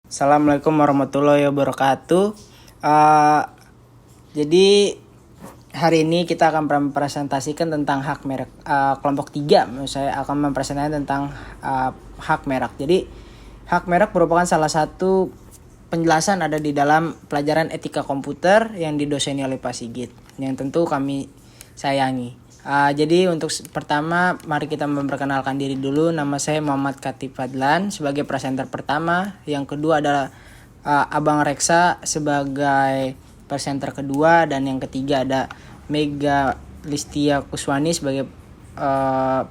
Assalamualaikum warahmatullahi wabarakatuh. Uh, jadi hari ini kita akan mempresentasikan tentang hak merek. Kelompok 3, saya akan mempresentasikan tentang hak merek. Jadi hak merek merupakan salah satu penjelasan ada di dalam pelajaran etika komputer yang didoseni oleh Pak Sigit, yang tentu kami sayangi. Jadi untuk pertama, mari kita memperkenalkan diri dulu. Nama saya Muhammad Khatib Fadlan sebagai presenter pertama. Yang kedua adalah Abang Reksa sebagai presenter kedua. Dan yang ketiga ada Mega Listia Kuswani sebagai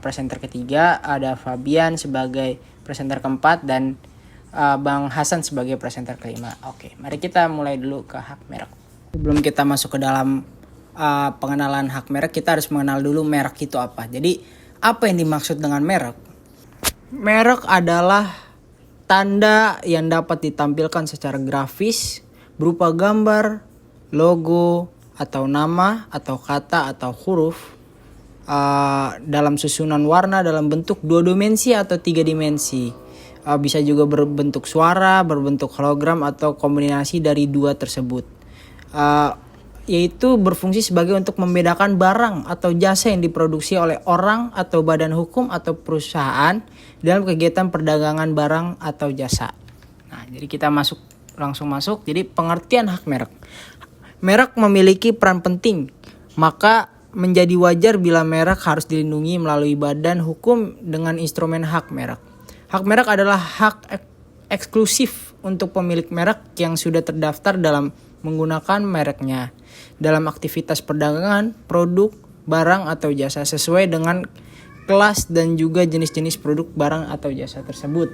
presenter ketiga. Ada Fabian sebagai presenter keempat. Dan Bang Hasan sebagai presenter kelima. Oke, mari kita mulai dulu ke hak merek. Sebelum kita masuk ke dalam pengenalan hak merek, kita harus mengenal dulu merek itu apa. Jadi apa yang dimaksud dengan merek? Merek adalah tanda yang dapat ditampilkan secara grafis berupa gambar, logo, atau nama, atau kata, atau huruf dalam susunan warna dalam bentuk 2 dimensi atau 3 dimensi. Bisa juga berbentuk suara, berbentuk hologram, atau kombinasi dari dua tersebut. Yaitu berfungsi sebagai untuk membedakan barang atau jasa yang diproduksi oleh orang atau badan hukum atau perusahaan dalam kegiatan perdagangan barang atau jasa. Nah, jadi kita langsung masuk. Jadi pengertian hak merek. Merek memiliki peran penting, maka menjadi wajar bila merek harus dilindungi melalui badan hukum dengan instrumen hak merek. Hak merek adalah hak eksklusif untuk pemilik merek yang sudah terdaftar dalam menggunakan mereknya dalam aktivitas perdagangan, produk, barang atau jasa sesuai dengan kelas dan juga jenis-jenis produk, barang atau jasa tersebut.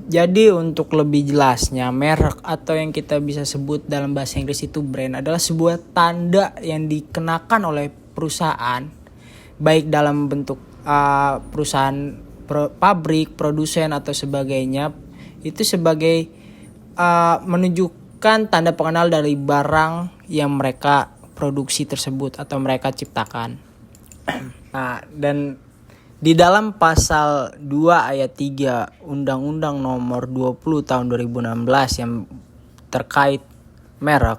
Jadi untuk lebih jelasnya, merek atau yang kita bisa sebut dalam bahasa Inggris itu brand adalah sebuah tanda yang dikenakan oleh perusahaan, baik dalam bentuk perusahaan pabrik, produsen atau sebagainya, itu sebagai menunjukkan tanda pengenal dari barang yang mereka produksi tersebut atau mereka ciptakan. Nah, dan di dalam pasal 2 ayat 3 Undang-Undang Nomor 20 tahun 2016 yang terkait merek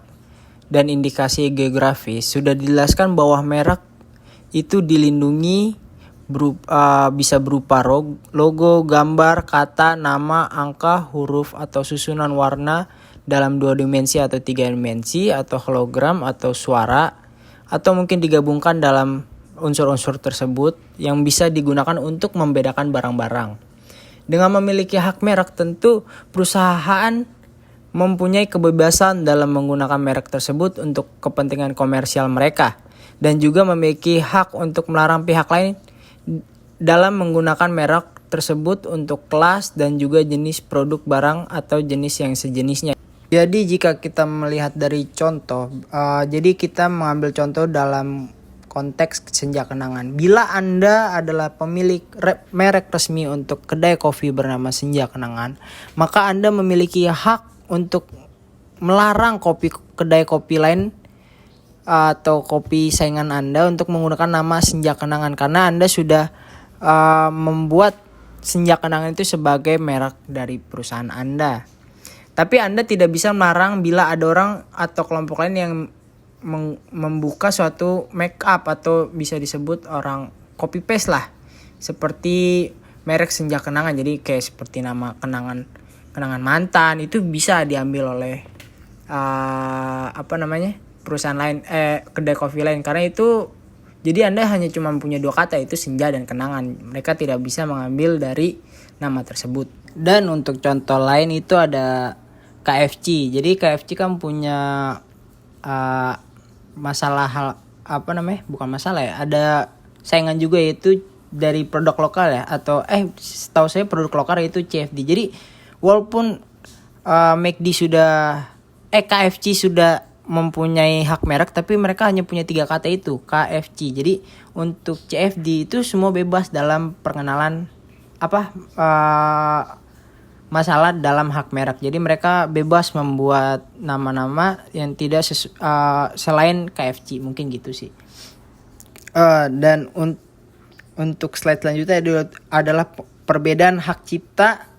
dan indikasi geografis sudah dijelaskan bahwa merek itu dilindungi bisa berupa logo, gambar, kata, nama, angka, huruf, atau susunan warna dalam 2 dimensi atau 3 dimensi, atau hologram, atau suara, atau mungkin digabungkan dalam unsur-unsur tersebut yang bisa digunakan untuk membedakan barang-barang. Dengan memiliki hak merek, tentu perusahaan mempunyai kebebasan dalam menggunakan merek tersebut untuk kepentingan komersial mereka, dan juga memiliki hak untuk melarang pihak lain dalam menggunakan merek tersebut untuk kelas dan juga jenis produk barang atau jenis yang sejenisnya. Jadi jika kita melihat dari contoh, jadi kita mengambil contoh dalam konteks senja kenangan. Bila Anda adalah pemilik merek resmi untuk kedai kopi bernama Senja Kenangan, maka Anda memiliki hak untuk melarang kedai kopi lain atau kopi saingan Anda untuk menggunakan nama Senja Kenangan, karena Anda sudah membuat Senja Kenangan itu sebagai merek dari perusahaan Anda. Tapi Anda tidak bisa melarang bila ada orang atau kelompok lain yang membuka suatu make up atau bisa disebut orang copy paste lah, seperti merek Senja Kenangan. Jadi kayak seperti nama kenangan mantan itu bisa diambil oleh perusahaan lain, kedai kopi lain, karena itu jadi Anda hanya cuma punya 2 kata, itu senja dan kenangan. Mereka tidak bisa mengambil dari nama tersebut. Dan untuk contoh lain itu ada KFC. Jadi KFC kan punya bukan masalah ya. Ada saingan juga, yaitu dari produk lokal ya, atau setahu saya produk lokal itu CFD. Jadi walaupun KFC sudah mempunyai hak merek, tapi mereka hanya punya 3 kata itu, KFC. Jadi untuk CFD itu semua bebas dalam perkenalan masalah dalam hak merek. Jadi mereka bebas membuat nama-nama yang tidak selain KFC, mungkin gitu sih. Dan untuk slide selanjutnya adalah perbedaan hak cipta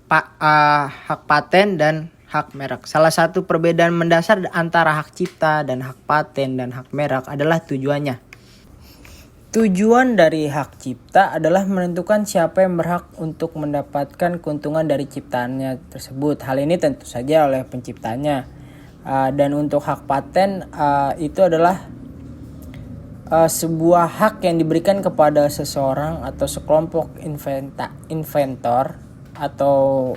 hak paten dan hak merek. Salah satu perbedaan mendasar antara hak cipta dan hak paten dan hak merek adalah tujuannya. Tujuan dari hak cipta adalah menentukan siapa yang berhak untuk mendapatkan keuntungan dari ciptaannya tersebut. Hal ini tentu saja oleh penciptanya. Dan untuk hak paten itu adalah sebuah hak yang diberikan kepada seseorang atau sekelompok inventor atau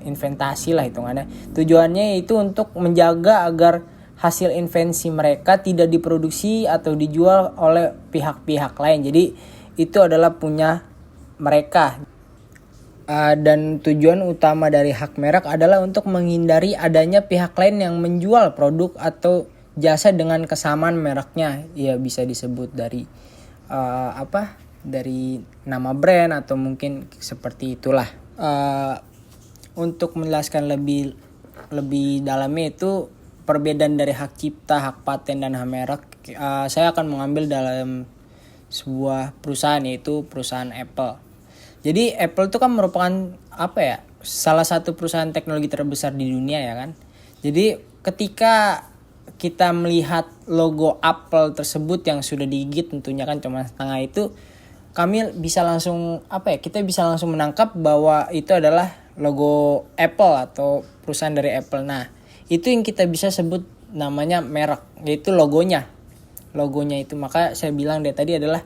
inventasi lah hitungannya. Tujuannya itu untuk menjaga agar hasil invensi mereka tidak diproduksi atau dijual oleh pihak-pihak lain. Jadi itu adalah punya mereka. Dan tujuan utama dari hak merek adalah untuk menghindari adanya pihak lain yang menjual produk atau jasa dengan kesamaan mereknya. Ya bisa disebut dari dari nama brand atau mungkin seperti itulah. Untuk menjelaskan lebih dalamnya itu perbedaan dari hak cipta, hak paten dan hak merek, saya akan mengambil dalam sebuah perusahaan, yaitu perusahaan Apple. Jadi Apple itu kan merupakan salah satu perusahaan teknologi terbesar di dunia ya kan. Jadi ketika kita melihat logo Apple tersebut yang sudah digigit tentunya kan cuma setengah itu, kami bisa langsung kita bisa langsung menangkap bahwa itu adalah logo Apple atau perusahaan dari Apple. Nah, itu yang kita bisa sebut namanya merek, yaitu logonya itu. Maka saya bilang dari tadi adalah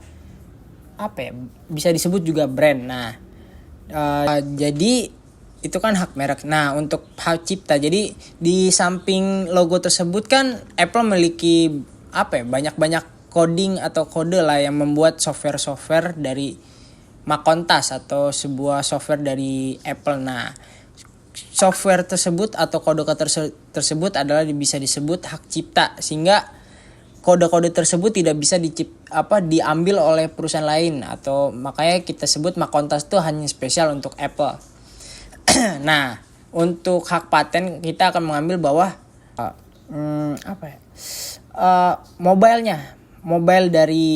bisa disebut juga brand. Nah, jadi itu kan hak merek. Nah, untuk hak cipta, jadi di samping logo tersebut kan Apple memiliki banyak coding atau kode lah yang membuat software dari Macintosh atau sebuah software dari Apple. Nah, software tersebut atau kode-kode tersebut adalah bisa disebut hak cipta, sehingga kode-kode tersebut tidak bisa diambil oleh perusahaan lain, atau makanya kita sebut Macintosh itu hanya spesial untuk Apple. Nah, untuk hak paten kita akan mengambil bahwa mobile dari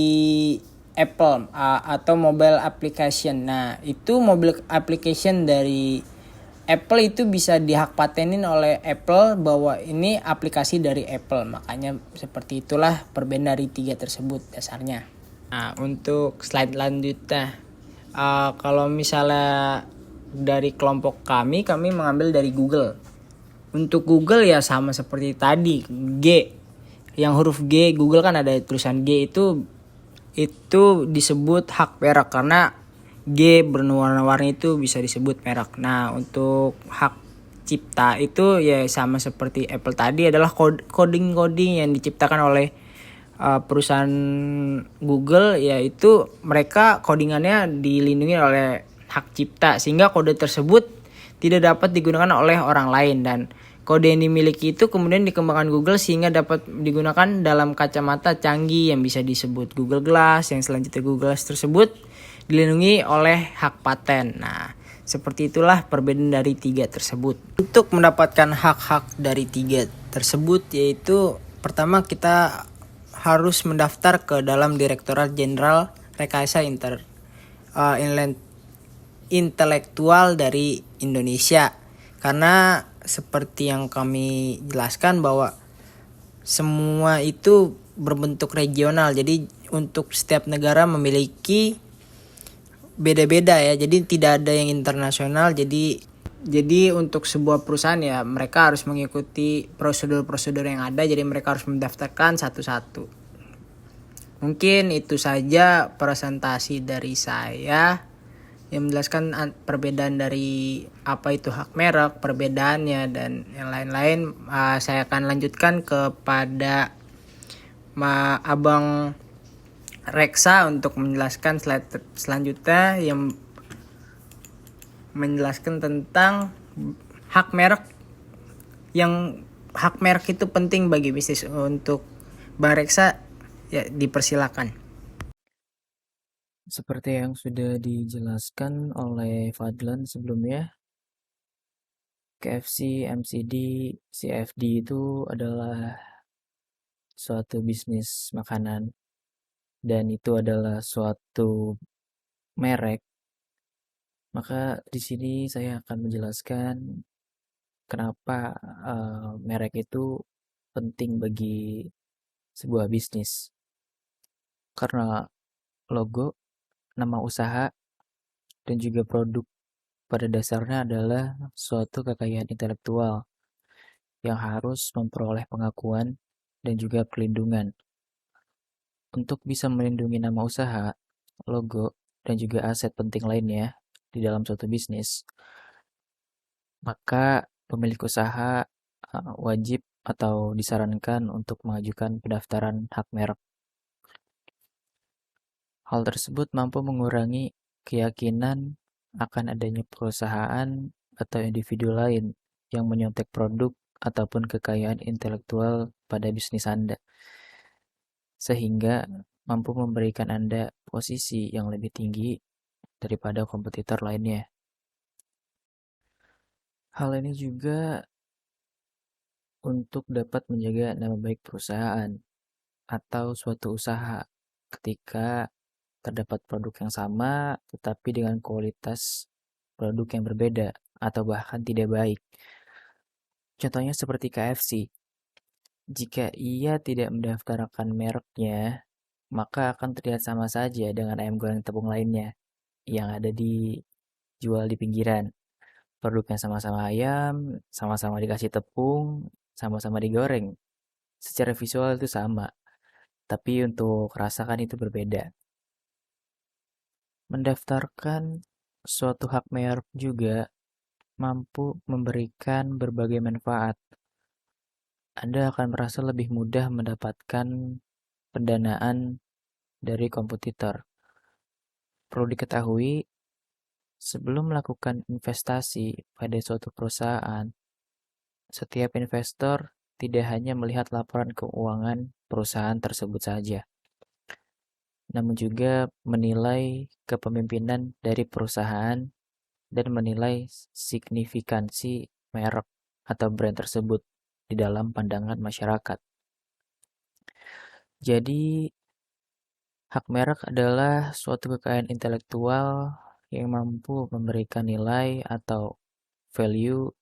Apple atau mobile application. Nah, itu mobile application dari Apple itu bisa dihak patenin oleh Apple bahwa ini aplikasi dari Apple. Makanya seperti itulah perbedaan dari tiga tersebut dasarnya. Nah, untuk slide lanjutnya, kalau misalnya dari kelompok kami mengambil dari Google. Untuk Google ya sama seperti tadi, G. Yang huruf G, Google kan ada tulisan G, itu disebut hak merek karena G berwarna-warni itu bisa disebut merek. Nah, untuk hak cipta itu ya sama seperti Apple tadi, adalah coding-coding yang diciptakan oleh perusahaan Google, yaitu mereka codingannya dilindungi oleh hak cipta sehingga kode tersebut tidak dapat digunakan oleh orang lain, dan kode yang dimiliki itu kemudian dikembangkan Google sehingga dapat digunakan dalam kacamata canggih yang bisa disebut Google Glass, yang selanjutnya Google Glass tersebut dilindungi oleh hak paten. Nah, seperti itulah perbedaan dari tiga tersebut. Untuk mendapatkan hak-hak dari tiga tersebut, yaitu pertama kita harus mendaftar ke dalam Direktorat Jenderal Rekayasa Intelektual dari Indonesia. Karena seperti yang kami jelaskan bahwa semua itu berbentuk regional. Jadi untuk setiap negara memiliki beda-beda ya. Jadi tidak ada yang internasional. Jadi untuk sebuah perusahaan ya mereka harus mengikuti prosedur-prosedur yang ada. Jadi mereka harus mendaftarkan satu-satu. Mungkin itu saja presentasi dari saya yang menjelaskan perbedaan dari apa itu hak merek, perbedaannya dan yang lain-lain. Saya akan lanjutkan kepada Abang Reksa untuk menjelaskan slide selanjutnya yang menjelaskan tentang hak merek, yang hak merek itu penting bagi bisnis. Untuk Bang Reksa ya dipersilakan. Seperti yang sudah dijelaskan oleh Fadlan sebelumnya, KFC, MCD, CFD itu adalah suatu bisnis makanan dan itu adalah suatu merek Maka di sini saya akan menjelaskan kenapa merek itu penting bagi sebuah bisnis. Karena logo, nama usaha, dan juga produk pada dasarnya adalah suatu kekayaan intelektual yang harus memperoleh pengakuan dan juga perlindungan. Untuk bisa melindungi nama usaha, logo, dan juga aset penting lainnya di dalam suatu bisnis, maka pemilik usaha wajib atau disarankan untuk mengajukan pendaftaran hak merek. Hal tersebut mampu mengurangi keyakinan akan adanya perusahaan atau individu lain yang menyontek produk ataupun kekayaan intelektual pada bisnis Anda, sehingga mampu memberikan Anda posisi yang lebih tinggi daripada kompetitor lainnya. Hal ini juga untuk dapat menjaga nama baik perusahaan atau suatu usaha ketika terdapat produk yang sama tetapi dengan kualitas produk yang berbeda atau bahkan tidak baik. Contohnya seperti KFC. Jika ia tidak mendaftarkan mereknya, maka akan terlihat sama saja dengan ayam goreng tepung lainnya yang ada dijual di pinggiran. Produknya sama-sama ayam, sama-sama dikasih tepung, sama-sama digoreng. Secara visual itu sama, tapi untuk rasa kan itu berbeda. Mendaftarkan suatu hak merek juga mampu memberikan berbagai manfaat. Anda akan merasa lebih mudah mendapatkan pendanaan dari kompetitor. Perlu diketahui, sebelum melakukan investasi pada suatu perusahaan, setiap investor tidak hanya melihat laporan keuangan perusahaan tersebut saja, namun juga menilai kepemimpinan dari perusahaan dan menilai signifikansi merek atau brand tersebut di dalam pandangan masyarakat. Jadi, hak merek adalah suatu kekayaan intelektual yang mampu memberikan nilai atau value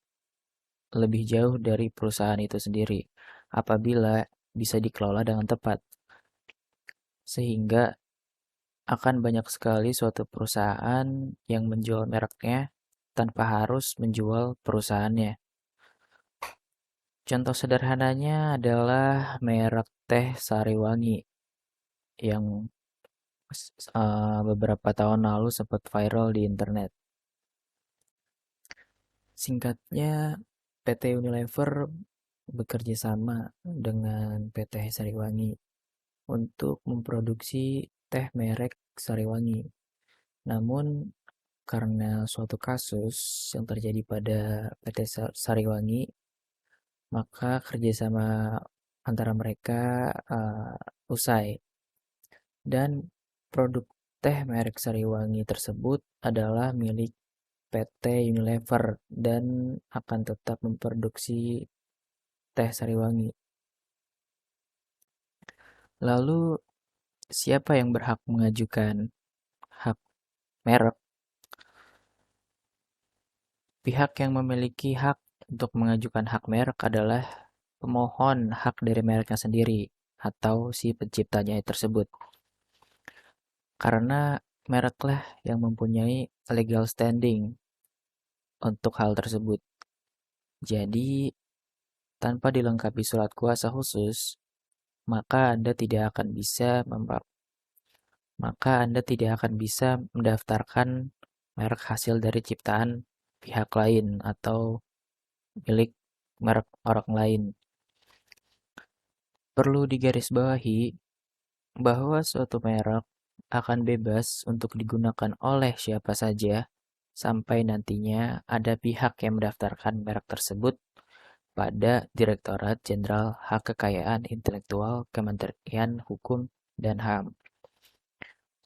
lebih jauh dari perusahaan itu sendiri apabila bisa dikelola dengan tepat. Sehingga akan banyak sekali suatu perusahaan yang menjual mereknya tanpa harus menjual perusahaannya. Contoh sederhananya adalah merek teh Sariwangi yang beberapa tahun lalu sempat viral di internet. Singkatnya, PT Unilever bekerja sama dengan PT Sariwangi untuk memproduksi teh merek Sariwangi. Namun, karena suatu kasus yang terjadi pada PT Sariwangi, maka kerjasama antara mereka usai. Dan produk teh merek Sariwangi tersebut adalah milik PT Unilever dan akan tetap memproduksi teh Sariwangi. Lalu siapa yang berhak mengajukan hak merek? Pihak yang memiliki hak untuk mengajukan hak merek adalah pemohon hak dari mereknya sendiri atau si penciptanya tersebut. Karena mereklah yang mempunyai legal standing untuk hal tersebut. Jadi, tanpa dilengkapi surat kuasa khusus, maka Anda tidak akan bisa mendaftarkan merek hasil dari ciptaan pihak lain atau milik merek orang lain. Perlu digarisbawahi bahwa suatu merek akan bebas untuk digunakan oleh siapa saja sampai nantinya ada pihak yang mendaftarkan merek tersebut pada Direktorat Jenderal Hak Kekayaan Intelektual Kementerian Hukum dan HAM.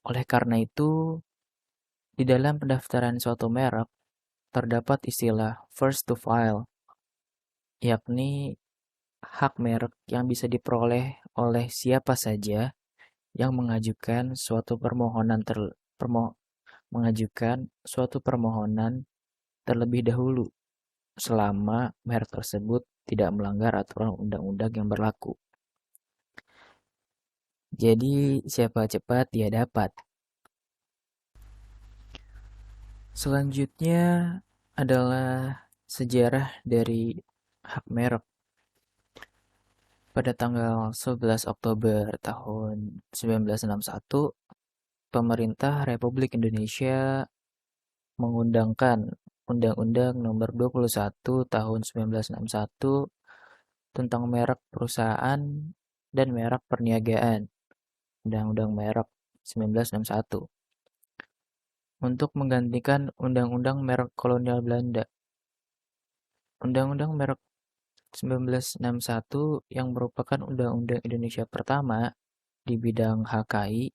Oleh karena itu, di dalam pendaftaran suatu merek terdapat istilah first to file, yakni hak merek yang bisa diperoleh oleh siapa saja yang mengajukan suatu mengajukan suatu permohonan terlebih dahulu selama merek tersebut tidak melanggar aturan undang-undang yang berlaku. Jadi, siapa cepat dia dapat. Selanjutnya adalah sejarah dari hak merek. Pada tanggal 11 Oktober tahun 1961, pemerintah Republik Indonesia mengundangkan Undang-Undang Nomor 21 Tahun 1961 tentang merek perusahaan dan merek perniagaan, Undang-Undang Merek 1961, untuk menggantikan Undang-Undang Merek Kolonial Belanda. Undang-Undang Merek 1961 yang merupakan Undang-Undang Indonesia pertama di bidang HKI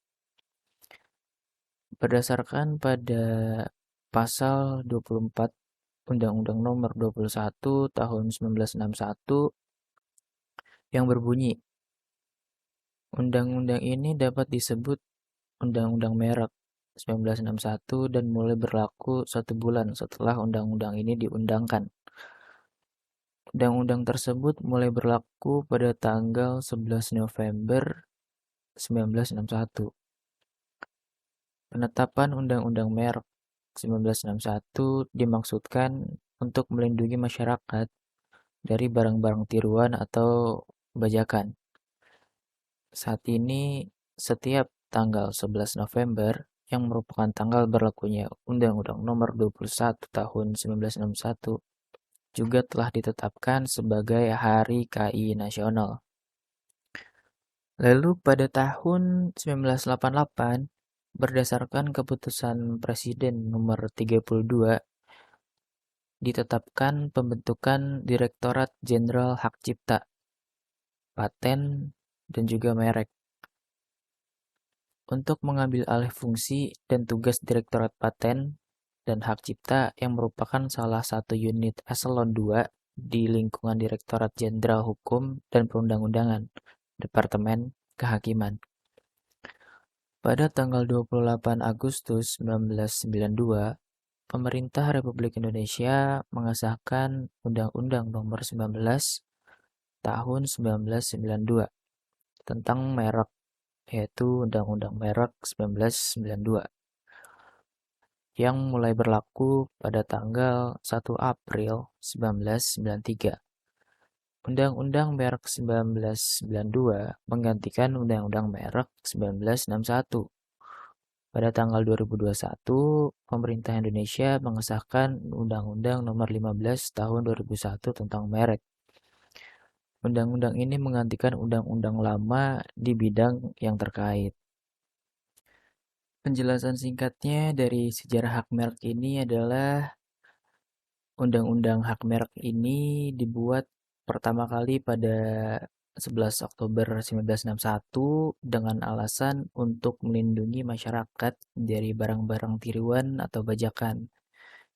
berdasarkan pada pasal 24 Undang-Undang Nomor 21 Tahun 1961 yang berbunyi, Undang-undang ini dapat disebut Undang-Undang Merek 1961 dan mulai berlaku 1 bulan setelah undang-undang ini diundangkan. Undang-undang tersebut mulai berlaku pada tanggal 11 November 1961. Penetapan Undang-Undang Merek 1961 dimaksudkan untuk melindungi masyarakat dari barang-barang tiruan atau bajakan. Saat ini, setiap tanggal 11 November yang merupakan tanggal berlakunya Undang-Undang Nomor 21 Tahun 1961 juga telah ditetapkan sebagai Hari KI Nasional. Lalu pada tahun 1988, berdasarkan keputusan Presiden nomor 32, ditetapkan pembentukan Direktorat Jenderal Hak Cipta, Paten, dan juga Merek. Untuk mengambil alih fungsi dan tugas Direktorat Paten dan Hak Cipta yang merupakan salah satu unit eselon 2 di lingkungan Direktorat Jenderal Hukum dan Perundang-undangan, Departemen Kehakiman. Pada tanggal 28 Agustus 1992, Pemerintah Republik Indonesia mengesahkan Undang-Undang Nomor 19 Tahun 1992 tentang merek, yaitu Undang-Undang Merek 1992, yang mulai berlaku pada tanggal 1 April 1993. Undang-Undang Merek 1992 menggantikan Undang-Undang Merek 1961. Pada tanggal 2021, pemerintah Indonesia mengesahkan Undang-Undang Nomor 15 Tahun 2001 tentang merek. Undang-undang ini menggantikan undang-undang lama di bidang yang terkait. Penjelasan singkatnya dari sejarah hak merek ini adalah Undang-Undang Hak Merek ini dibuat pertama kali pada 11 Oktober 1961 dengan alasan untuk melindungi masyarakat dari barang-barang tiruan atau bajakan.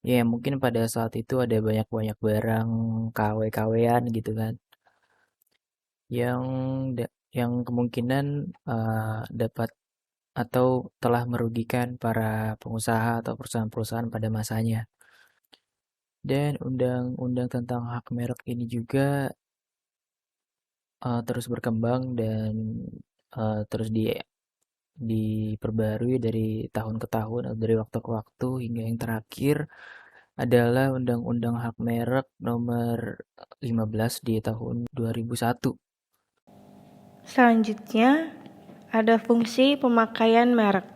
Ya, mungkin pada saat itu ada banyak-banyak barang KW-KW-an gitu kan, yang yang kemungkinan dapat atau telah merugikan para pengusaha atau perusahaan-perusahaan pada masanya. Dan undang-undang tentang hak merek ini juga terus berkembang dan terus diperbarui dari tahun ke tahun atau dari waktu ke waktu hingga yang terakhir adalah Undang-Undang Hak Merek Nomor 15 di tahun 2001. Selanjutnya, ada fungsi pemakaian merek.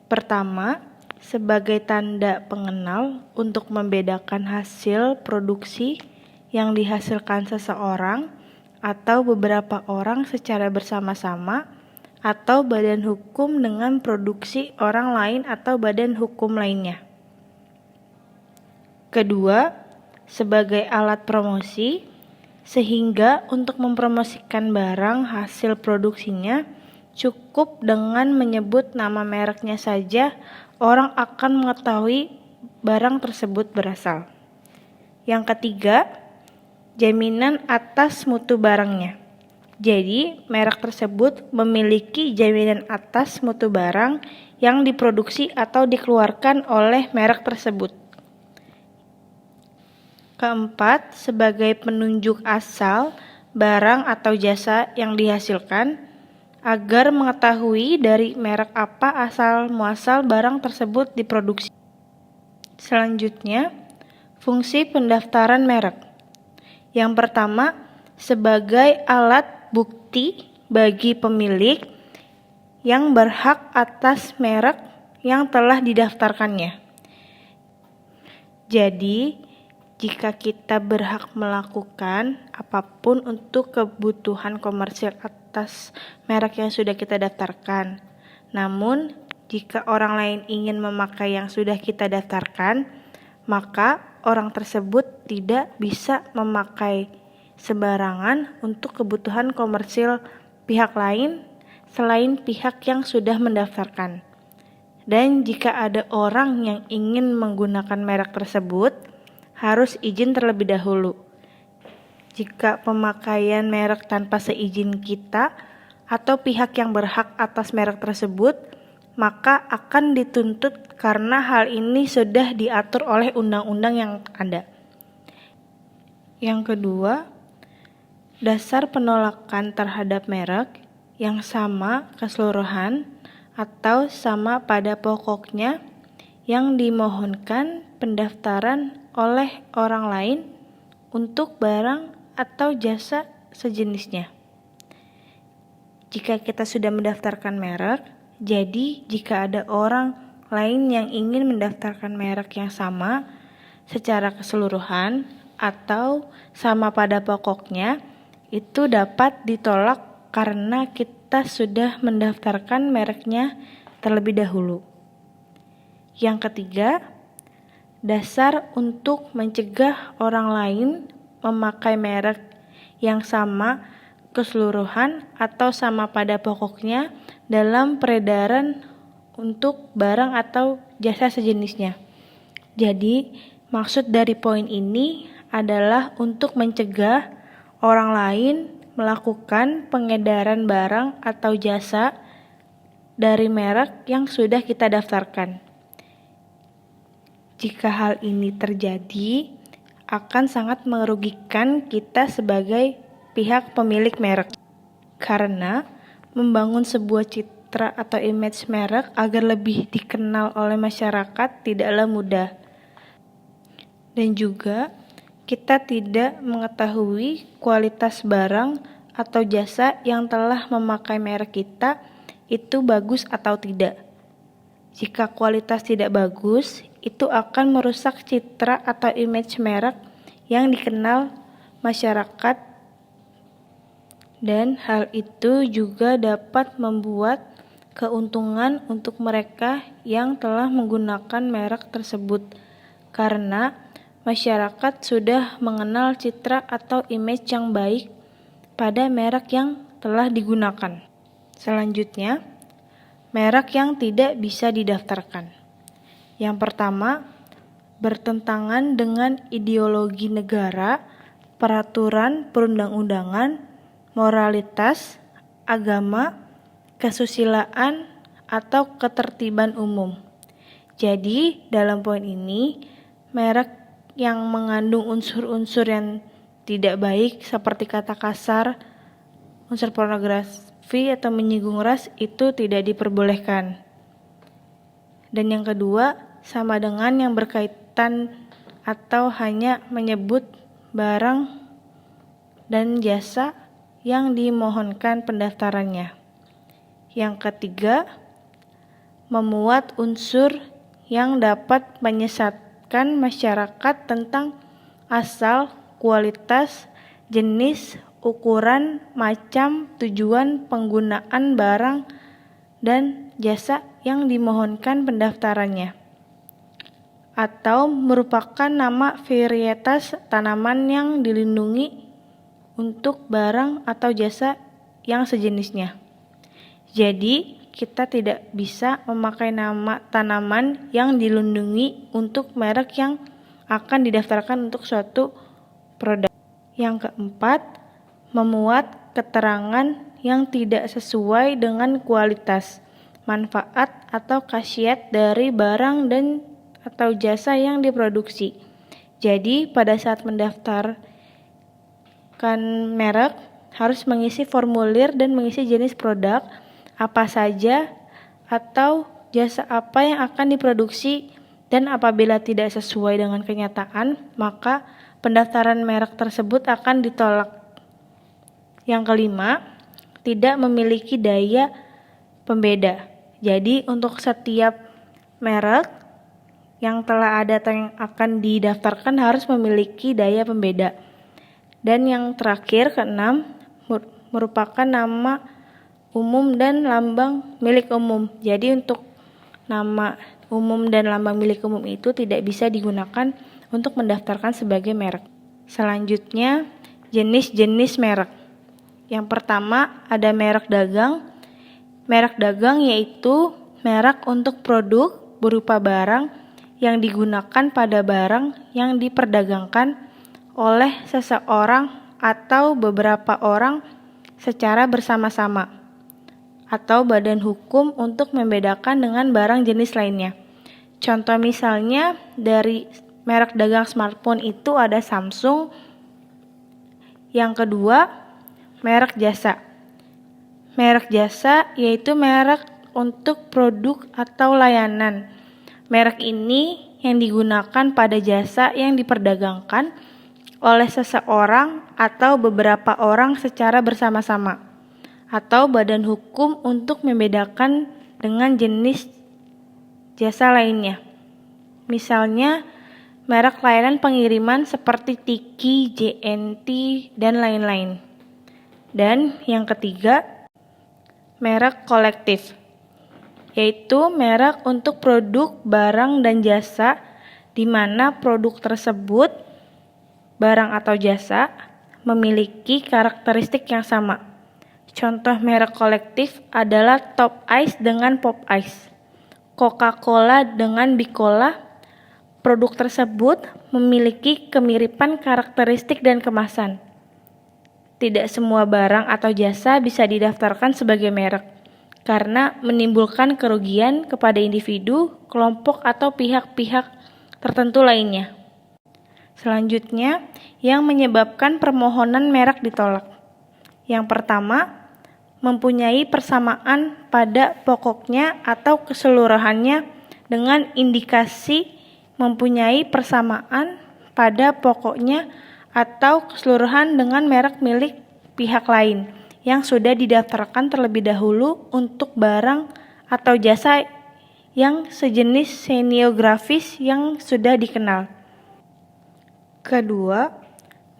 Pertama, sebagai tanda pengenal untuk membedakan hasil produksi yang dihasilkan seseorang atau beberapa orang secara bersama-sama atau badan hukum dengan produksi orang lain atau badan hukum lainnya. Kedua, sebagai alat promosi, sehingga untuk mempromosikan barang hasil produksinya cukup dengan menyebut nama mereknya saja orang akan mengetahui barang tersebut berasal. Yang ketiga, jaminan atas mutu barangnya. Jadi, merek tersebut memiliki jaminan atas mutu barang yang diproduksi atau dikeluarkan oleh merek tersebut. Keempat, sebagai penunjuk asal barang atau jasa yang dihasilkan, agar mengetahui dari merek apa asal muasal barang tersebut diproduksi. Selanjutnya, fungsi pendaftaran merek. Yang pertama, sebagai alat bukti bagi pemilik yang berhak atas merek yang telah didaftarkannya. Jadi, jika kita berhak melakukan apapun untuk kebutuhan komersil atas merek yang sudah kita daftarkan, namun jika orang lain ingin memakai yang sudah kita daftarkan, maka orang tersebut tidak bisa memakai sembarangan untuk kebutuhan komersil pihak lain selain pihak yang sudah mendaftarkan. Dan jika ada orang yang ingin menggunakan merek tersebut, harus izin terlebih dahulu. Jika pemakaian merek tanpa seizin kita atau pihak yang berhak atas merek tersebut, maka akan dituntut karena hal ini sudah diatur oleh undang-undang yang ada. Yang kedua, dasar penolakan terhadap merek yang sama keseluruhan atau sama pada pokoknya yang dimohonkan pendaftaran oleh orang lain untuk barang atau jasa sejenisnya. Jika kita sudah mendaftarkan merek, jadi jika ada orang lain yang ingin mendaftarkan merek yang sama secara keseluruhan atau sama pada pokoknya, itu dapat ditolak karena kita sudah mendaftarkan mereknya terlebih dahulu. Yang ketiga, dasar untuk mencegah orang lain memakai merek yang sama keseluruhan atau sama pada pokoknya dalam peredaran untuk barang atau jasa sejenisnya. Jadi, maksud dari poin ini adalah untuk mencegah orang lain melakukan pengedaran barang atau jasa dari merek yang sudah kita daftarkan. Jika hal ini terjadi, akan sangat merugikan kita sebagai pihak pemilik merek. Karena membangun sebuah citra atau image merek agar lebih dikenal oleh masyarakat tidaklah mudah. Dan juga kita tidak mengetahui kualitas barang atau jasa yang telah memakai merek kita itu bagus atau tidak. Jika kualitas tidak bagus, itu akan merusak citra atau image merek yang dikenal masyarakat, dan hal itu juga dapat membuat keuntungan untuk mereka yang telah menggunakan merek tersebut karena masyarakat sudah mengenal citra atau image yang baik pada merek yang telah digunakan. Selanjutnya, merek yang tidak bisa didaftarkan. Yang pertama, bertentangan dengan ideologi negara, peraturan perundang-undangan, moralitas, agama, kesusilaan, atau ketertiban umum. Jadi, dalam poin ini, merek yang mengandung unsur-unsur yang tidak baik seperti kata kasar, unsur pornografi atau menyinggung ras itu tidak diperbolehkan. Dan yang kedua, sama dengan yang berkaitan atau hanya menyebut barang dan jasa yang dimohonkan pendaftarannya. Yang ketiga, memuat unsur yang dapat menyesatkan masyarakat tentang asal, kualitas, jenis, ukuran, macam, tujuan penggunaan barang dan jasa yang dimohonkan pendaftarannya, atau merupakan nama varietas tanaman yang dilindungi untuk barang atau jasa yang sejenisnya. Jadi, kita tidak bisa memakai nama tanaman yang dilindungi untuk merek yang akan didaftarkan untuk suatu produk. Yang keempat, memuat keterangan yang tidak sesuai dengan kualitas, manfaat, atau khasiat dari barang dan atau jasa yang diproduksi. Jadi, pada saat mendaftarkan merek, harus mengisi formulir dan mengisi jenis produk apa saja atau jasa apa yang akan diproduksi, dan apabila tidak sesuai dengan kenyataan, maka pendaftaran merek tersebut akan ditolak. Yang kelima, tidak memiliki daya pembeda. Jadi untuk setiap merek yang telah ada atau yang akan didaftarkan harus memiliki daya pembeda. Dan yang terakhir, keenam, merupakan nama umum dan lambang milik umum. Jadi untuk nama umum dan lambang milik umum itu tidak bisa digunakan untuk mendaftarkan sebagai merek. Selanjutnya, jenis-jenis merek. Yang pertama ada merek dagang. Merek dagang yaitu merek untuk produk berupa barang yang digunakan pada barang yang diperdagangkan oleh seseorang atau beberapa orang secara bersama-sama, atau badan hukum untuk membedakan dengan barang jenis lainnya. Contoh misalnya dari merek dagang smartphone itu ada Samsung. Yang kedua, merek jasa. Merek jasa yaitu merek untuk produk atau layanan. Merek ini yang digunakan pada jasa yang diperdagangkan oleh seseorang atau beberapa orang secara bersama-sama, atau badan hukum untuk membedakan dengan jenis jasa lainnya. Misalnya, merek layanan pengiriman seperti Tiki, JNT, dan lain-lain. Dan yang ketiga, merek kolektif, yaitu merek untuk produk, barang, dan jasa di mana produk tersebut, barang atau jasa, memiliki karakteristik yang sama. Contoh merek kolektif adalah Top Ice dengan Pop Ice, Coca-Cola dengan Bicola. Produk tersebut memiliki kemiripan karakteristik dan kemasan. Tidak semua barang atau jasa bisa didaftarkan sebagai merek, karena menimbulkan kerugian kepada individu, kelompok, atau pihak-pihak tertentu lainnya. Selanjutnya, yang menyebabkan permohonan merek ditolak. Yang pertama, mempunyai persamaan pada pokoknya atau keseluruhannya dengan indikasi mempunyai persamaan pada pokoknya atau keseluruhan dengan merek milik pihak lain yang sudah didaftarkan terlebih dahulu untuk barang atau jasa yang sejenis seniografis yang sudah dikenal. Kedua,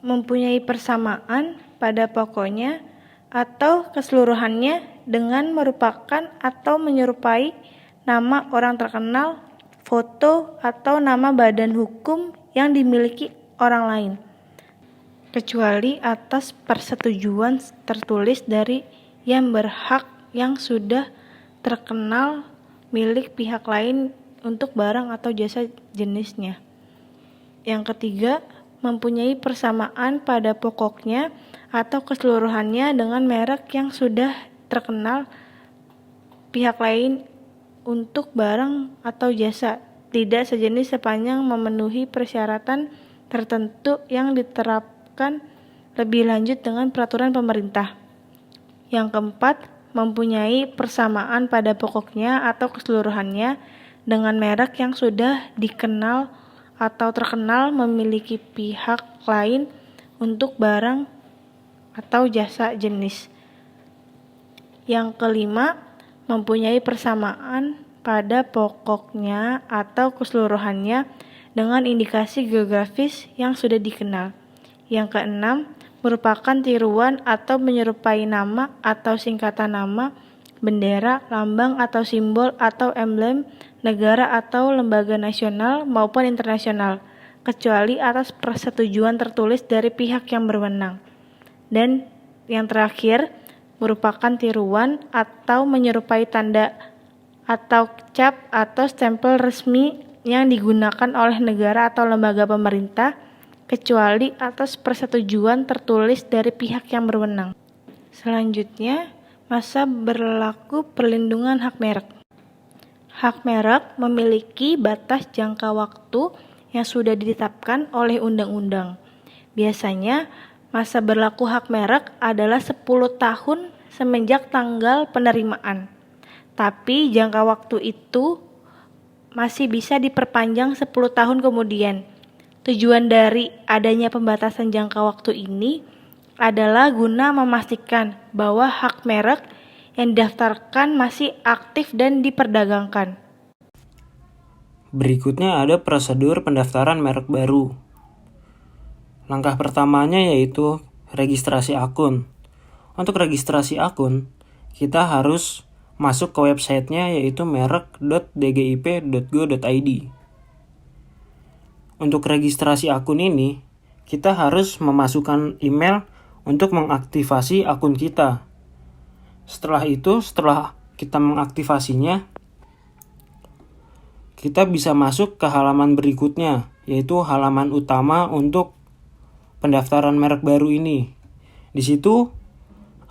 mempunyai persamaan pada pokoknya atau keseluruhannya dengan merupakan atau menyerupai nama orang terkenal, foto, atau nama badan hukum yang dimiliki orang lain, kecuali atas persetujuan tertulis dari yang berhak yang sudah terkenal milik pihak lain untuk barang atau jasa jenisnya. Yang ketiga, mempunyai persamaan pada pokoknya atau keseluruhannya dengan merek yang sudah terkenal pihak lain untuk barang atau jasa, tidak sejenis sepanjang memenuhi persyaratan tertentu yang diterapkan lebih lanjut dengan peraturan pemerintah. Yang keempat, mempunyai persamaan pada pokoknya atau keseluruhannya dengan merek yang sudah dikenal atau terkenal memiliki pihak lain untuk barang atau jasa jenis. Yang kelima, mempunyai persamaan pada pokoknya atau keseluruhannya dengan indikasi geografis yang sudah dikenal. Yang keenam, merupakan tiruan atau menyerupai nama atau singkatan nama, bendera, lambang atau simbol atau emblem negara atau lembaga nasional maupun internasional, kecuali atas persetujuan tertulis dari pihak yang berwenang. Dan yang terakhir, merupakan tiruan atau menyerupai tanda atau cap atau stempel resmi yang digunakan oleh negara atau lembaga pemerintah, kecuali atas persetujuan tertulis dari pihak yang berwenang. Selanjutnya, masa berlaku perlindungan hak merek. Hak merek memiliki batas jangka waktu yang sudah ditetapkan oleh undang-undang. Biasanya, masa berlaku hak merek adalah 10 tahun semenjak tanggal penerimaan. Tapi jangka waktu itu masih bisa diperpanjang 10 tahun kemudian. Tujuan dari adanya pembatasan jangka waktu ini adalah guna memastikan bahwa hak merek yang didaftarkan masih aktif dan diperdagangkan. Berikutnya ada prosedur pendaftaran merek baru. Langkah pertamanya yaitu registrasi akun. Untuk registrasi akun, kita harus masuk ke websitenya yaitu merek.dgip.go.id. Untuk registrasi akun ini, kita harus memasukkan email untuk mengaktifasi akun kita. Setelah kita mengaktifasinya, kita bisa masuk ke halaman berikutnya, yaitu halaman utama untuk pendaftaran merek baru ini. Di situ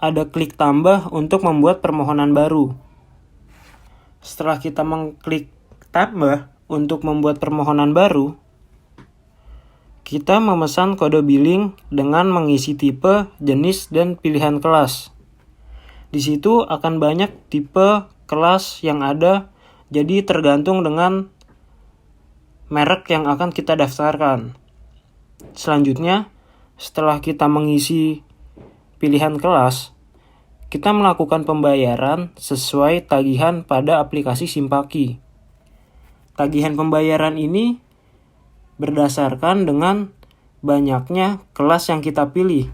ada klik tambah untuk membuat permohonan baru. Setelah kita mengklik tambah untuk membuat permohonan baru, kita memesan kode billing dengan mengisi tipe, jenis, dan pilihan kelas. Di situ akan banyak tipe kelas yang ada, jadi tergantung dengan merek yang akan kita daftarkan. Selanjutnya, setelah kita mengisi pilihan kelas, kita melakukan pembayaran sesuai tagihan pada aplikasi Simpaki. Tagihan pembayaran ini berdasarkan dengan banyaknya kelas yang kita pilih.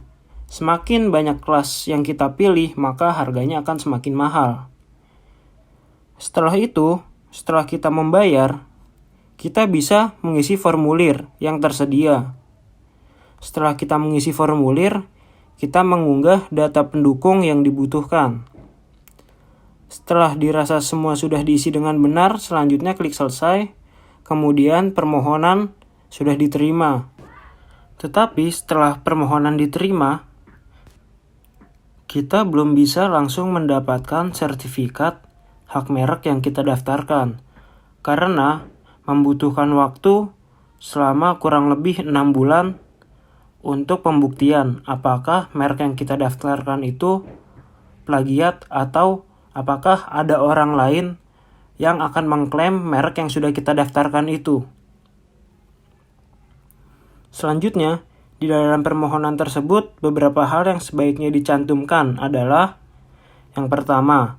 Semakin banyak kelas yang kita pilih, maka harganya akan semakin mahal. Setelah itu, setelah kita membayar, kita bisa mengisi formulir yang tersedia. Setelah kita mengisi formulir, kita mengunggah data pendukung yang dibutuhkan. Setelah dirasa semua sudah diisi dengan benar, selanjutnya klik selesai. Kemudian permohonan sudah diterima. Tetapi setelah permohonan diterima, kita belum bisa langsung mendapatkan sertifikat hak merek yang kita daftarkan, karena membutuhkan waktu selama kurang lebih 6 bulan untuk pembuktian apakah merek yang kita daftarkan itu plagiat atau apakah ada orang lain yang akan mengklaim merek yang sudah kita daftarkan itu. Selanjutnya, di dalam permohonan tersebut, beberapa hal yang sebaiknya dicantumkan adalah yang pertama,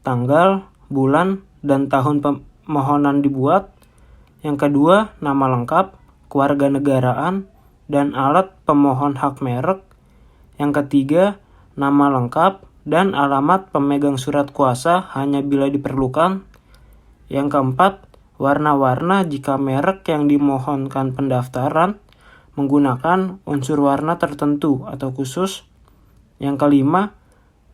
tanggal, bulan, dan tahun permohonan dibuat. Yang kedua, nama lengkap, kewarganegaraan, dan alat pemohon hak merek. Yang ketiga, nama lengkap dan alamat pemegang surat kuasa hanya bila diperlukan. Yang keempat, warna-warna jika merek yang dimohonkan pendaftaran menggunakan unsur warna tertentu atau khusus. Yang kelima,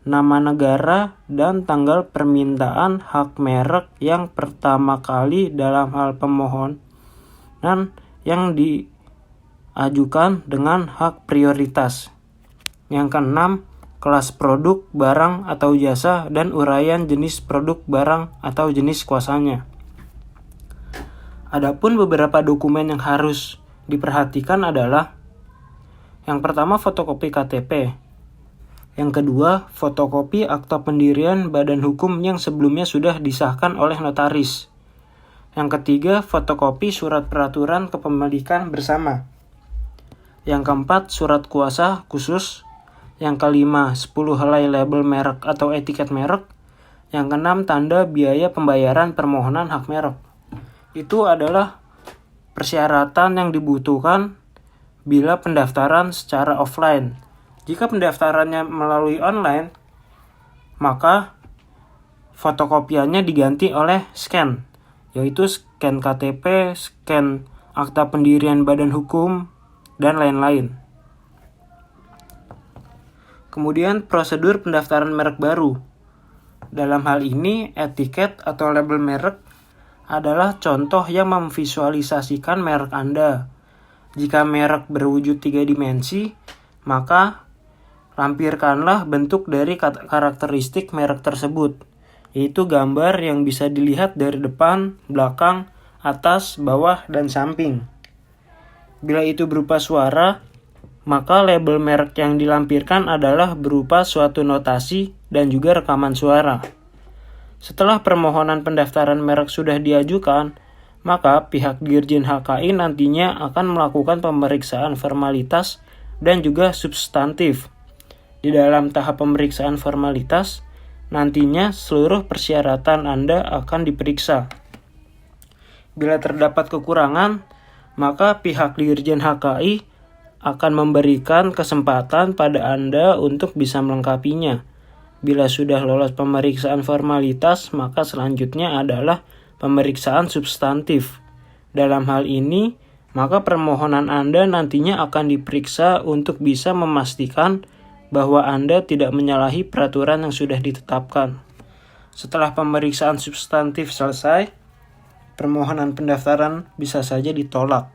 nama negara dan tanggal permintaan hak merek yang pertama kali dalam hal pemohonan yang diajukan dengan hak prioritas. Yang keenam, kelas produk, barang atau jasa dan uraian jenis produk, barang atau jenis kuasanya. Adapun beberapa dokumen yang harus diperhatikan adalah yang pertama, fotokopi KTP. Yang kedua, fotokopi akta pendirian badan hukum yang sebelumnya sudah disahkan oleh notaris. Yang ketiga, fotokopi surat peraturan kepemilikan bersama. Yang keempat, surat kuasa khusus. Yang kelima, 10 helai label merek atau etiket merek. Yang keenam, tanda biaya pembayaran permohonan hak merek. Itu adalah persyaratan yang dibutuhkan bila pendaftaran secara offline. Jika pendaftarannya melalui online, maka fotokopiannya diganti oleh scan, yaitu scan KTP, scan akta pendirian badan hukum, dan lain-lain. Kemudian prosedur pendaftaran merek baru. Dalam hal ini, etiket atau label merek adalah contoh yang memvisualisasikan merek Anda. Jika merek berwujud 3 dimensi, maka lampirkanlah bentuk dari karakteristik merek tersebut, yaitu gambar yang bisa dilihat dari depan, belakang, atas, bawah, dan samping. Bila itu berupa suara, maka label merek yang dilampirkan adalah berupa suatu notasi dan juga rekaman suara. Setelah permohonan pendaftaran merek sudah diajukan, maka pihak Dirjen HKI nantinya akan melakukan pemeriksaan formalitas dan juga substantif. Di dalam tahap pemeriksaan formalitas, nantinya seluruh persyaratan Anda akan diperiksa. Bila terdapat kekurangan, maka pihak Dirjen HKI akan memberikan kesempatan pada Anda untuk bisa melengkapinya. Bila sudah lolos pemeriksaan formalitas, maka selanjutnya adalah pemeriksaan substantif. Dalam hal ini, maka permohonan Anda nantinya akan diperiksa untuk bisa memastikan bahwa Anda tidak menyalahi peraturan yang sudah ditetapkan. Setelah pemeriksaan substantif selesai, permohonan pendaftaran bisa saja ditolak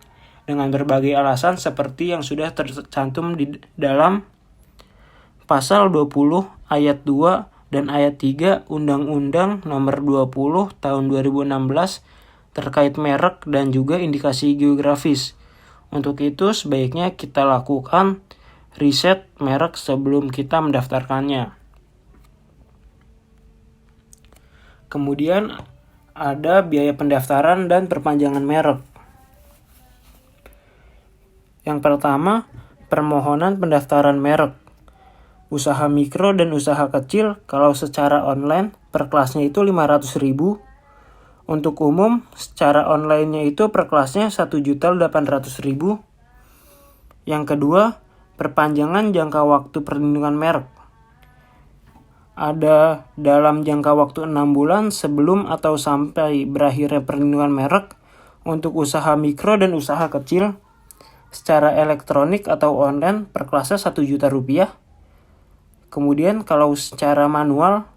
dengan berbagai alasan seperti yang sudah tercantum di dalam Pasal 20 Ayat 2 dan Ayat 3 Undang-Undang Nomor 20 Tahun 2016 terkait merek dan juga indikasi geografis. Untuk itu sebaiknya kita lakukan riset merek sebelum kita mendaftarkannya. Kemudian ada biaya pendaftaran dan perpanjangan merek. Yang pertama, permohonan pendaftaran merek. Usaha mikro dan usaha kecil kalau secara online per kelasnya itu 500.000. Untuk umum secara online-nya itu per kelasnya 1.800.000. Yang kedua, perpanjangan jangka waktu perlindungan merek. Ada dalam jangka waktu 6 bulan sebelum atau sampai berakhirnya perlindungan merek untuk usaha mikro dan usaha kecil secara elektronik atau online per kelasnya 1 juta rupiah. Kemudian kalau secara manual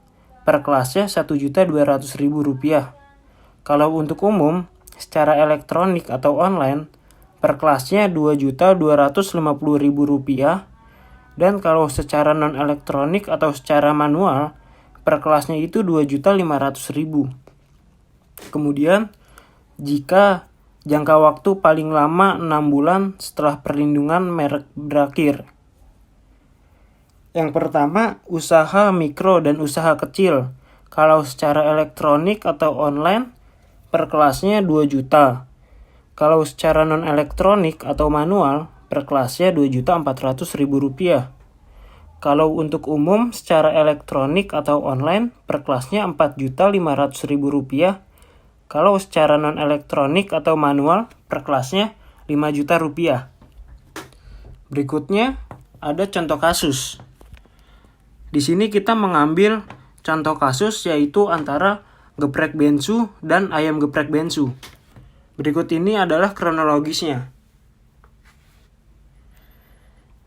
per kelasnya 1.200.000 rupiah. Kalau untuk umum secara elektronik atau online per kelasnya 2.250.000 rupiah. Dan kalau secara non-elektronik atau secara manual, per kelasnya itu 2.500.000. Kemudian, jika jangka waktu paling lama 6 bulan setelah perlindungan merek berakhir. Yang pertama, usaha mikro dan usaha kecil. Kalau secara elektronik atau online, per kelasnya 2 juta. Kalau secara non-elektronik atau manual, per kelasnya 2.400.000 rupiah. Kalau untuk umum secara elektronik atau online per kelasnya 4.500.000 rupiah. Kalau secara non-elektronik atau manual per kelasnya 5 juta rupiah. Berikutnya ada contoh kasus. Di sini kita mengambil contoh kasus yaitu antara geprek bensu dan ayam geprek bensu. Berikut ini adalah kronologisnya.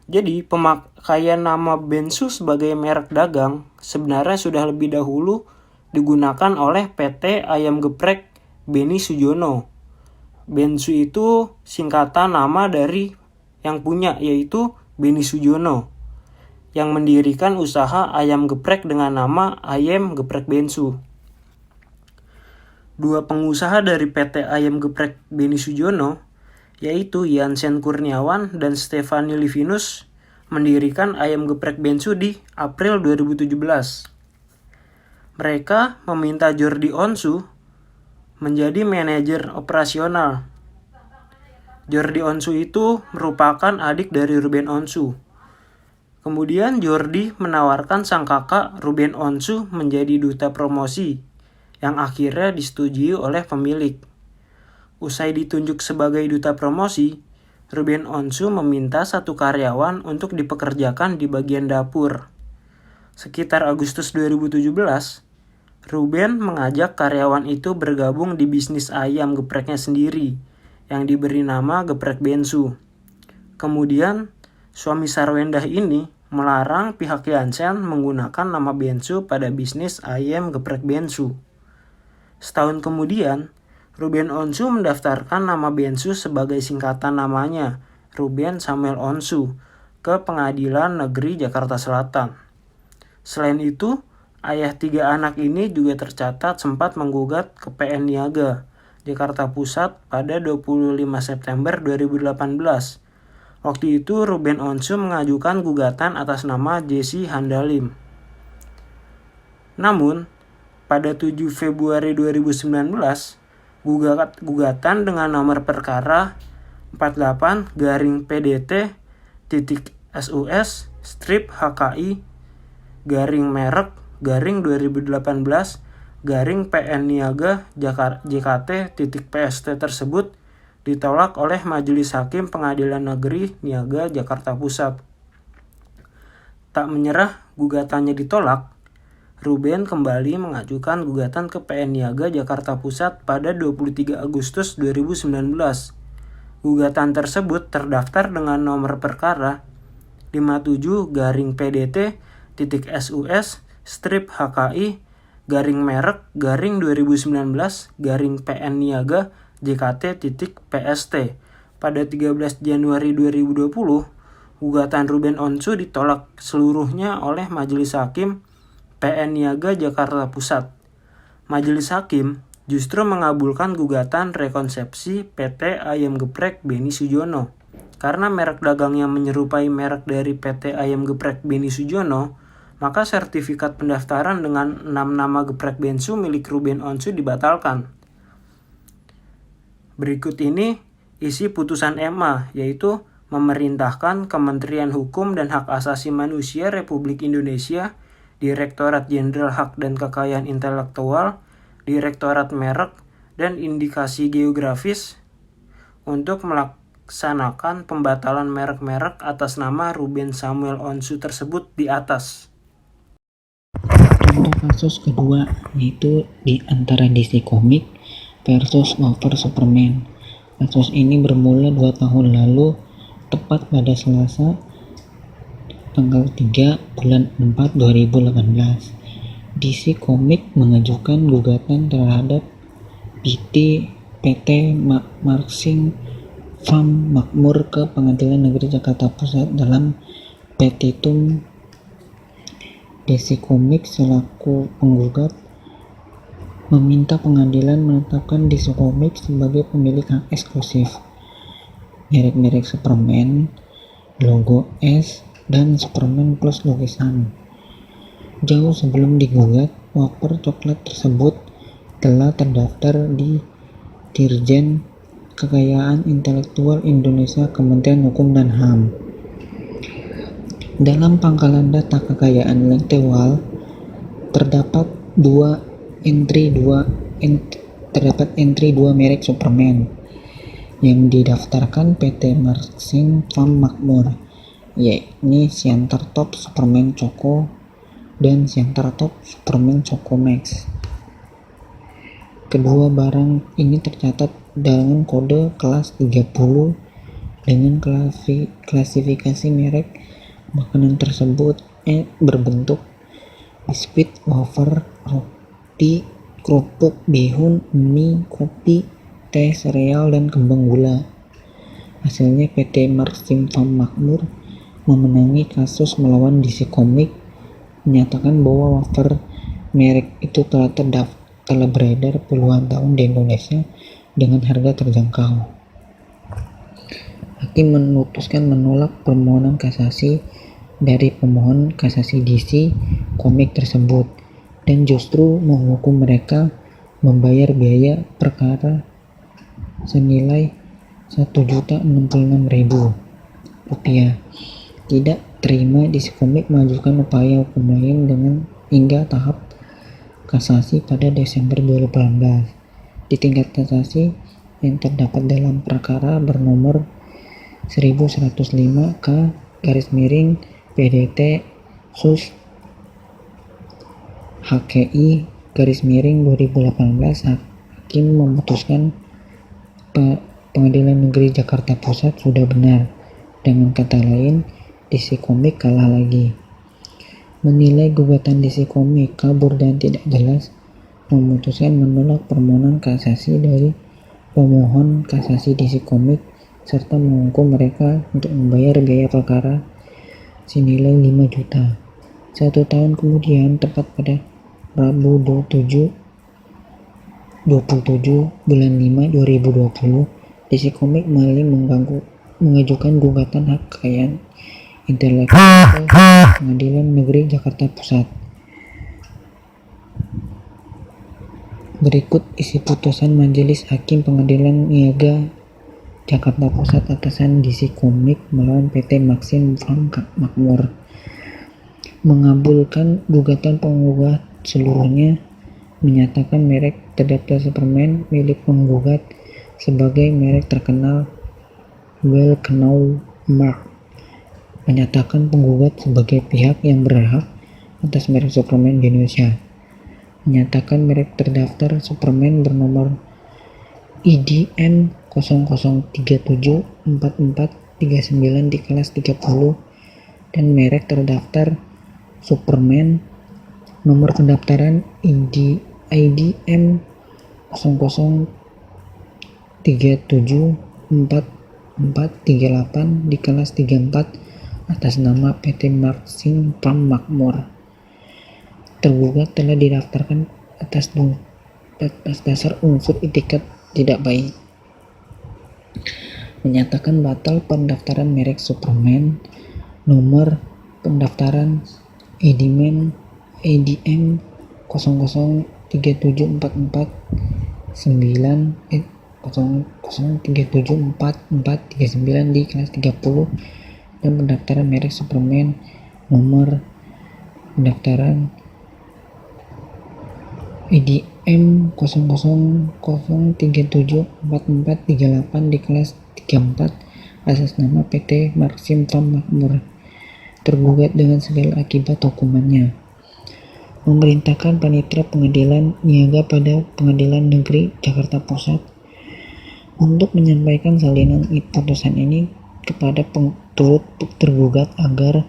Jadi, pemakaian nama bensu sebagai merek dagang sebenarnya sudah lebih dahulu digunakan oleh PT Ayam Geprek Beni Sujono. Bensu itu singkatan nama dari yang punya, yaitu Beni Sujono, yang mendirikan usaha ayam geprek dengan nama Ayam Geprek Bensu. Dua pengusaha dari PT Ayam Geprek Beni Sujono, yaitu Yansen Kurniawan dan Stefani Livinus, mendirikan Ayam Geprek Bensu di April 2017. Mereka meminta Jordi Onsu menjadi manajer operasional. Jordi Onsu itu merupakan adik dari Ruben Onsu. Kemudian Jordi menawarkan sang kakak Ruben Onsu menjadi duta promosi, yang akhirnya disetujui oleh pemilik. Usai ditunjuk sebagai duta promosi, Ruben Onsu meminta satu karyawan untuk dipekerjakan di bagian dapur. Sekitar Agustus 2017, Ruben mengajak karyawan itu bergabung di bisnis ayam gepreknya sendiri, yang diberi nama Geprek Bensu. Kemudian, suami Sarwendah ini melarang pihak Yansen menggunakan nama Bensu pada bisnis ayam geprek Bensu. Setahun kemudian, Ruben Onsu mendaftarkan nama Bensu sebagai singkatan namanya, Ruben Samuel Onsu. ke Pengadilan Negeri Jakarta Selatan. Selain itu, ayah 3 anak ini juga tercatat sempat menggugat ke PN Niaga, Jakarta Pusat pada 25 September 2018. Waktu itu Ruben Onsu mengajukan gugatan atas nama Jesse Handalim. Namun, pada 7 Februari 2019, gugatan dengan nomor perkara 48-PDT-SUS-HKI-merek-2018-PN Niaga JKT.PST tersebut ditolak oleh Majelis Hakim Pengadilan Negeri Niaga Jakarta Pusat. Tak menyerah gugatannya ditolak, Ruben kembali mengajukan gugatan ke PN Niaga Jakarta Pusat pada 23 Agustus 2019. Gugatan tersebut terdaftar dengan nomor perkara 57-SUS-HKI-merek-2019-PN Niaga JKT.PST. Pada 13 Januari 2020, gugatan Ruben Onsu ditolak seluruhnya oleh Majelis Hakim PN Niaga Jakarta Pusat. Majelis Hakim justru mengabulkan gugatan rekonsepsi PT Ayam Geprek Beni Sujono. Karena merek dagangnya menyerupai merek dari PT Ayam Geprek Beni Sujono, maka sertifikat pendaftaran dengan 6 nama geprek bensu milik Ruben Onsu dibatalkan. Berikut ini isi putusan MA, yaitu memerintahkan Kementerian Hukum dan Hak Asasi Manusia Republik Indonesia, Direktorat Jenderal Hak dan Kekayaan Intelektual, Direktorat Merek dan Indikasi Geografis untuk melaksanakan pembatalan merek-merek atas nama Ruben Samuel Onsu tersebut di atas. Contoh kasus kedua yaitu di antara DC Comics versus Wafer Superman. Kasus ini bermula 2 tahun lalu, tepat pada Selasa tanggal 3 bulan 4 2018. DC Comics mengajukan gugatan terhadap PT Marxing Farm Makmur ke Pengadilan Negeri Jakarta Pusat dalam petitum. DC Comics selaku penggugat meminta pengadilan menetapkan DC Comics sebagai pemilik hak eksklusif merek-merek Superman, logo S, dan Superman plus lukisan. Jauh sebelum digugat, wafer coklat tersebut telah terdaftar di Dirjen Kekayaan Intelektual Indonesia Kementerian Hukum dan HAM. Dalam pangkalan data kekayaan intelektual terdapat entry 2 merek Superman yang didaftarkan PT Marxing Farm Makmur, yakni Siantar Top Superman Choco dan Siantar Top Superman Choco Max. Kedua barang ini tercatat dengan kode kelas 30 dengan klasifikasi merek makanan tersebut berbentuk biskuit, wafer, roti, kerupuk, bihun, mie, kopi, teh, sereal, dan kembang gula. Hasilnya PT Marxing Farm Makmur memenangi kasus melawan DC Comics, menyatakan bahwa wafer merek itu telah beredar puluhan tahun di Indonesia dengan harga terjangkau. Hakim memutuskan menolak permohonan kasasi dari pemohon kasasi DC Comics tersebut dan justru menghukum mereka membayar biaya perkara senilai Rp1.066.000. Tidak terima, DC Comics mengajukan upaya hukum lain dengan hingga tahap kasasi pada Desember 2018. Di tingkat kasasi yang terdapat dalam perkara bernomor 1105K/PDT SUS HKI/2018, hakim memutuskan Pengadilan Negeri Jakarta Pusat sudah benar. Dengan kata lain, DC Comics kalah lagi. Menilai gugatan DC Comics kabur dan tidak jelas, memutuskan menolak permohonan kasasi dari pemohon kasasi DC Comics serta menghukum mereka untuk membayar biaya perkara senilai 5 juta. 1 tahun kemudian, tepat pada Rabu 27 bulan 5 2020, DC Comics kembali mengajukan gugatan hak kekayaan intelektual ke Pengadilan Negeri Jakarta Pusat. Berikut isi putusan Majelis Hakim Pengadilan Niaga Jakarta Pusat atasan DC Comics melawan PT Maxim Farm Makmur. Mengabulkan gugatan penggugat seluruhnya, menyatakan merek terdaftar Superman milik penggugat sebagai merek terkenal Well Known Mark. Menyatakan penggugat sebagai pihak yang berhak atas merek Superman di Indonesia. Menyatakan merek terdaftar Superman bernomor IDM 00374439 di kelas 30 dan merek terdaftar Superman nomor pendaftaran IDM 00374438 di kelas 34 atas nama PT Maxim Farm Makmur. Tergugat telah didaftarkan atas dasar unsur etiket tidak baik. Menyatakan batal pendaftaran merek Superman nomor pendaftaran ADM 00374439 di kelas 30 dan pendaftaran merek Superman nomor pendaftaran IDM 00374438 di kelas 34 atas nama PT Maxim Farm Makmur. Tergugat dengan segala akibat hukumannya. Memerintahkan panitera pengadilan niaga pada Pengadilan Negeri Jakarta Pusat untuk menyampaikan salinan putusan ini kepada turut tergugat agar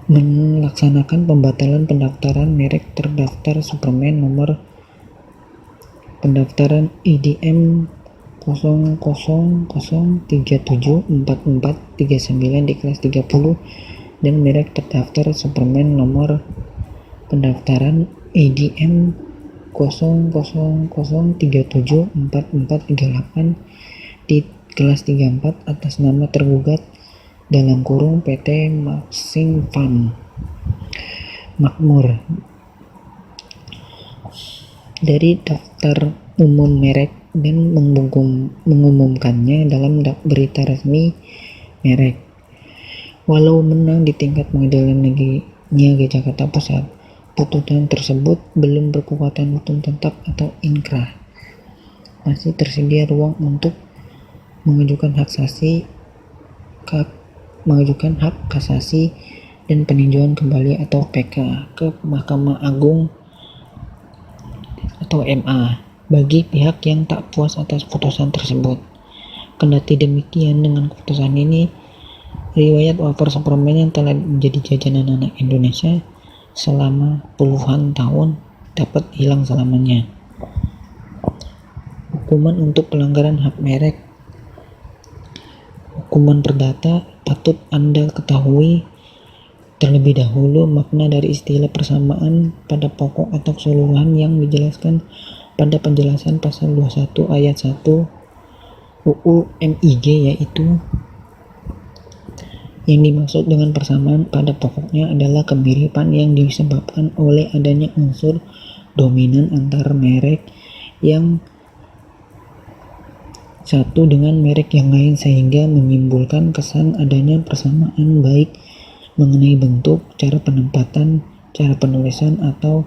melaksanakan pembatalan pendaftaran merek terdaftar Superman nomor pendaftaran IDM 00374439 di kelas 30 dan merek terdaftar Superman nomor pendaftaran IDM 00374438 di kelas 34 atas nama tergugat dalam kurung PT Maxim Farm Makmur dari daftar umum merek dan mengumumkannya dalam berita resmi merek. Walau menang di tingkat Pengadilan Negeri Niaga Jakarta Pusat, putusan tersebut belum berkekuatan hukum tetap atau inkrah. Masih tersedia ruang untuk mengajukan hak kasasi dan peninjauan kembali atau PK ke Mahkamah Agung atau MA bagi pihak yang tak puas atas putusan tersebut. Kendati demikian, dengan keputusan ini, riwayat wafer Superman yang telah menjadi jajanan anak Indonesia selama puluhan tahun dapat hilang selamanya. Hukuman untuk pelanggaran hak merek. Hukuman perdata patut Anda ketahui terlebih dahulu makna dari istilah persamaan pada pokok atau keseluruhan yang dijelaskan pada penjelasan pasal 21 ayat 1 UU MIG, yaitu yang dimaksud dengan persamaan pada pokoknya adalah kemiripan yang disebabkan oleh adanya unsur dominan antar merek yang satu dengan merek yang lain sehingga menimbulkan kesan adanya persamaan baik mengenai bentuk, cara penempatan, cara penulisan atau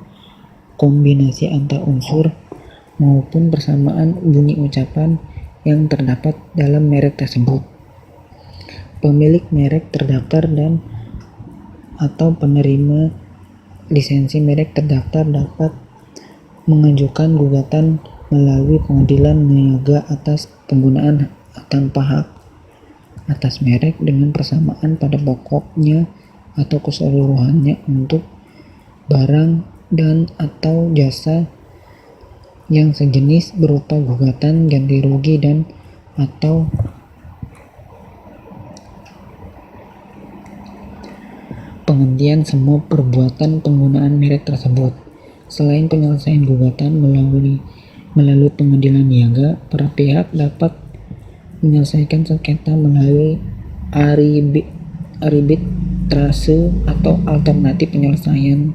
kombinasi antar unsur maupun persamaan bunyi ucapan yang terdapat dalam merek tersebut. Pemilik merek terdaftar dan atau penerima lisensi merek terdaftar dapat mengajukan gugatan melalui Pengadilan Niaga atas penggunaan tanpa hak atas merek dengan persamaan pada pokoknya atau keseluruhannya untuk barang dan atau jasa yang sejenis berupa gugatan ganti rugi dan atau penghentian semua perbuatan penggunaan merek tersebut. Selain penyelesaian gugatan melalui pengadilan niaga, para pihak dapat menyelesaikan sengketa melalui arbitrase atau alternatif penyelesaian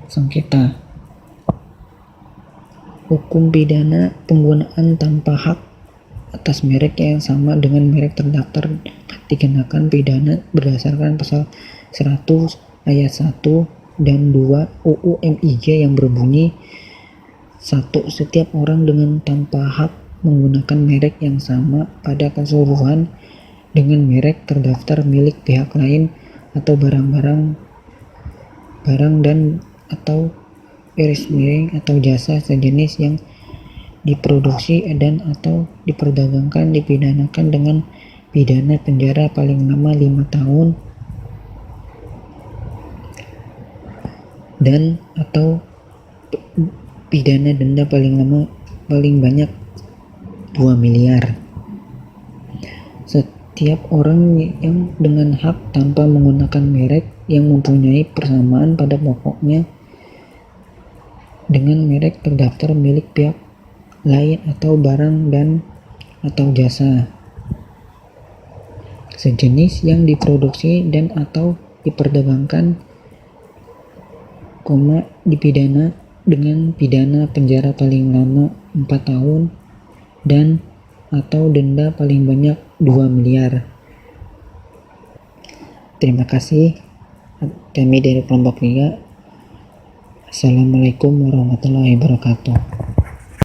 sengketa. Hukum pidana penggunaan tanpa hak atas merek yang sama dengan merek terdaftar dikenakan pidana berdasarkan pasal 100 ayat 1 dan 2 UU MIJ yang berbunyi 1. Setiap orang dengan tanpa hak menggunakan merek yang sama pada keseluruhan dengan merek terdaftar milik pihak lain atau barang dan atau iris miring atau jasa sejenis yang diproduksi dan atau diperdagangkan dipidanakan dengan pidana penjara paling lama 5 tahun dan atau pidana denda paling banyak 2 miliar. Setiap orang yang dengan hak tanpa menggunakan merek yang mempunyai persamaan pada pokoknya dengan merek terdaftar milik pihak lain atau barang dan atau jasa sejenis yang diproduksi dan atau diperdagangkan, dipidana dengan pidana penjara paling lama 4 tahun dan atau denda paling banyak 2 miliar. Terima kasih. Kami dari kelompok 3. Assalamualaikum warahmatullahi wabarakatuh.